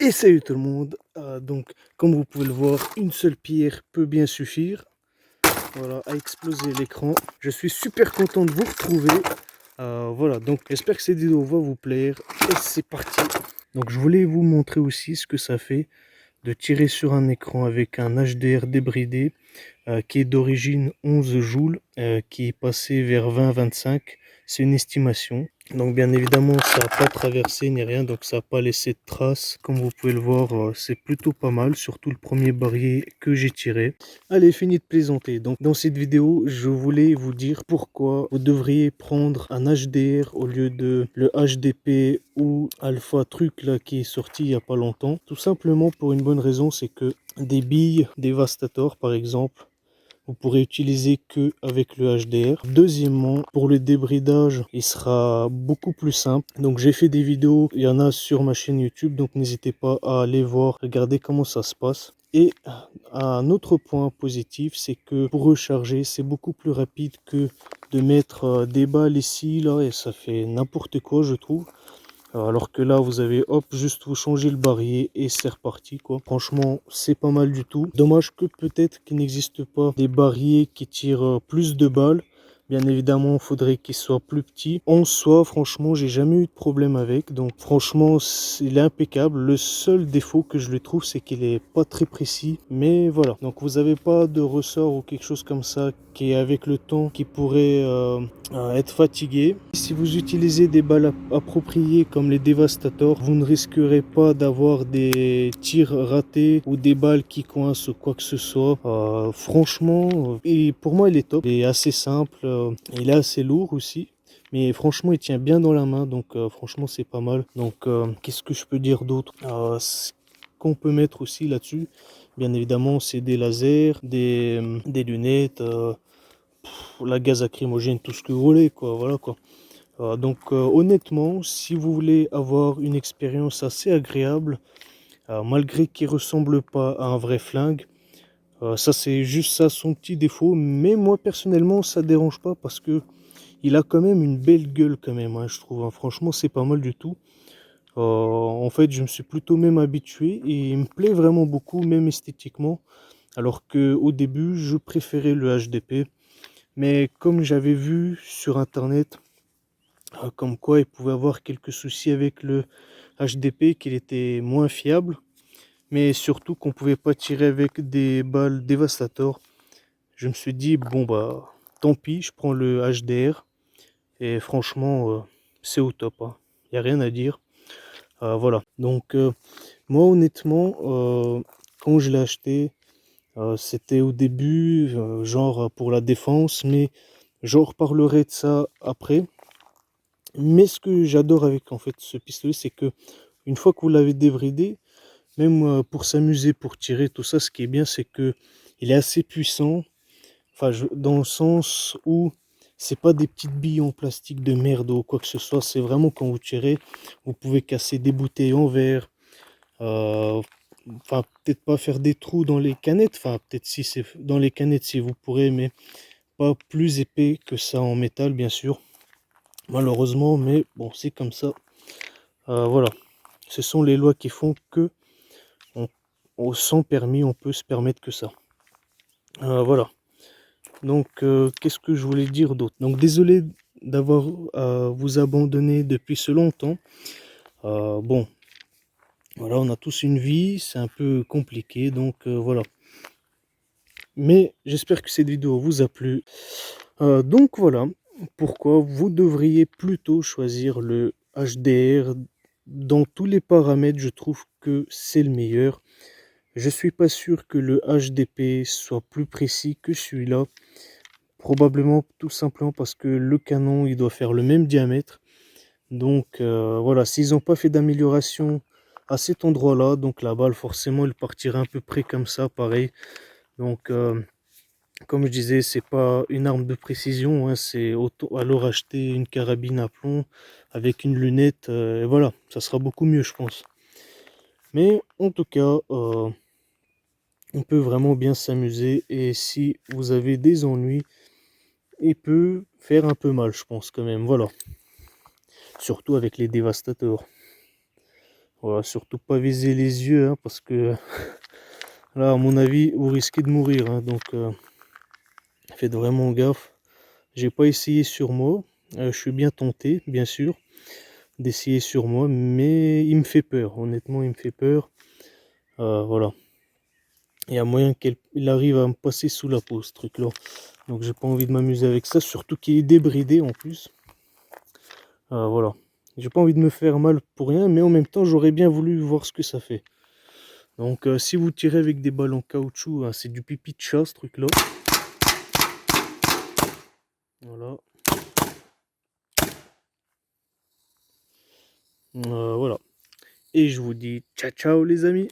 Et salut tout le monde, donc comme vous pouvez le voir, une seule pierre peut bien suffire, voilà, à exploser l'écran. Je suis super content de vous retrouver, voilà, donc j'espère que cette vidéo va vous plaire, et c'est parti. Donc je voulais vous montrer aussi ce que ça fait de tirer sur un écran avec un HDR débridé, qui est d'origine 11 joules, qui est passé vers 20-25, c'est une estimation. Donc bien évidemment ça n'a pas traversé ni rien, donc ça n'a pas laissé de traces. Comme vous pouvez le voir, c'est plutôt pas mal, surtout le premier barillet que j'ai tiré. Allez, fini de plaisanter. Donc dans cette vidéo, je voulais vous dire pourquoi vous devriez prendre un HDR au lieu de le HDP ou Alpha truc là qui est sorti il n'y a pas longtemps. Tout simplement pour une bonne raison, c'est que des billes Devastator par exemple, vous pourrez utiliser que avec le HDR. Deuxièmement, pour le débridage, il sera beaucoup plus simple. Donc j'ai fait des vidéos, il y en a sur ma chaîne YouTube, donc n'hésitez pas à aller voir, regarder comment ça se passe. Et un autre point positif, c'est que pour recharger, c'est beaucoup plus rapide que de mettre des balles ici, là, et ça fait n'importe quoi, je trouve. Alors que là, vous avez, hop, juste vous changez le barillet et c'est reparti, quoi. Franchement, c'est pas mal du tout. Dommage que peut-être qu'il n'existe pas des barillet qui tirent plus de balles. Bien évidemment, il faudrait qu'il soit plus petit. En soi, franchement, j'ai jamais eu de problème avec. Donc, franchement, il est impeccable. Le seul défaut que je lui trouve, c'est qu'il est pas très précis. Mais voilà. Donc, vous n'avez pas de ressort ou quelque chose comme ça qui est avec le temps qui pourrait être fatigué. Si vous utilisez des balles appropriées comme les Devastator, vous ne risquerez pas d'avoir des tirs ratés ou des balles qui coincent ou quoi que ce soit. Franchement, et pour moi il est top, il est assez simple, il est assez lourd aussi. Mais franchement, il tient bien dans la main, donc franchement, c'est pas mal. Donc, qu'est-ce que je peux dire d'autre? Ce qu'on peut mettre aussi là-dessus, bien évidemment, c'est des lasers, des lunettes, la gaz lacrymogène, tout ce que vous voulez, quoi. Voilà, quoi. Donc honnêtement, si vous voulez avoir une expérience assez agréable, malgré qu'il ne ressemble pas à un vrai flingue, ça c'est juste ça son petit défaut, mais moi personnellement ça dérange pas parce que il a quand même une belle gueule quand même, hein, je trouve, hein. Franchement c'est pas mal du tout. En fait je me suis plutôt même habitué et il me plaît vraiment beaucoup, même esthétiquement, alors que au début je préférais le HDP, mais comme j'avais vu sur internet, comme quoi il pouvait avoir quelques soucis avec le HDP, qu'il était moins fiable, mais surtout qu'on pouvait pas tirer avec des balles Devastator. Je me suis dit, bon bah tant pis, je prends le HDR, et franchement c'est au top, hein. Il n'y a rien à dire. Voilà, donc moi honnêtement, quand je l'ai acheté, c'était au début, genre pour la défense, mais j'en reparlerai de ça après. Mais ce que j'adore avec en fait ce pistolet, c'est que une fois que vous l'avez débridé, même pour s'amuser, pour tirer, tout ça, ce qui est bien, c'est que il est assez puissant. Enfin, dans le sens où c'est pas des petites billes en plastique de merde ou quoi que ce soit. C'est vraiment quand vous tirez, vous pouvez casser des bouteilles en verre. euh, Enfin, peut-être pas faire des trous dans les canettes. Enfin, peut-être si c'est dans les canettes, si vous pourrez, mais pas plus épais que ça en métal, bien sûr. Malheureusement, mais bon, c'est comme ça. Voilà. Ce sont les lois qui font que sans permis, on peut se permettre que ça. Voilà. Donc, qu'est-ce que je voulais dire d'autre? Donc, désolé d'avoir vous abandonné depuis ce longtemps. Bon, voilà, on a tous une vie, c'est un peu compliqué, donc voilà. Mais j'espère que cette vidéo vous a plu. Donc voilà, pourquoi vous devriez plutôt choisir le HDR. Dans tous les paramètres, je trouve que c'est le meilleur. Je suis pas sûr que le HDP soit plus précis que celui-là. Probablement tout simplement parce que le canon il doit faire le même diamètre. Donc voilà, s'ils n'ont pas fait d'amélioration à cet endroit-là, donc la balle forcément elle partira à peu près comme ça, pareil. Donc comme je disais, c'est pas une arme de précision, hein, c'est alors acheter une carabine à plomb avec une lunette, et voilà, ça sera beaucoup mieux je pense. Mais en tout cas, on peut vraiment bien s'amuser, et si vous avez des ennuis, il peut faire un peu mal je pense quand même, voilà. Surtout avec les dévastateurs. Voilà, surtout pas viser les yeux, hein, parce que là, à mon avis, vous risquez de mourir, hein, donc faites vraiment gaffe. J'ai pas essayé sur moi. Je suis bien tenté, bien sûr, d'essayer sur moi, mais il me fait peur. Honnêtement, il me fait peur. Voilà. Il y a moyen qu'il arrive à me passer sous la peau, ce truc-là. Donc j'ai pas envie de m'amuser avec ça, surtout qu'il est débridé en plus. Voilà. J'ai pas envie de me faire mal pour rien, mais en même temps, j'aurais bien voulu voir ce que ça fait. Donc si vous tirez avec des balles en caoutchouc, hein, c'est du pipi de chat, ce truc-là. Voilà. Voilà. Et je vous dis ciao ciao les amis.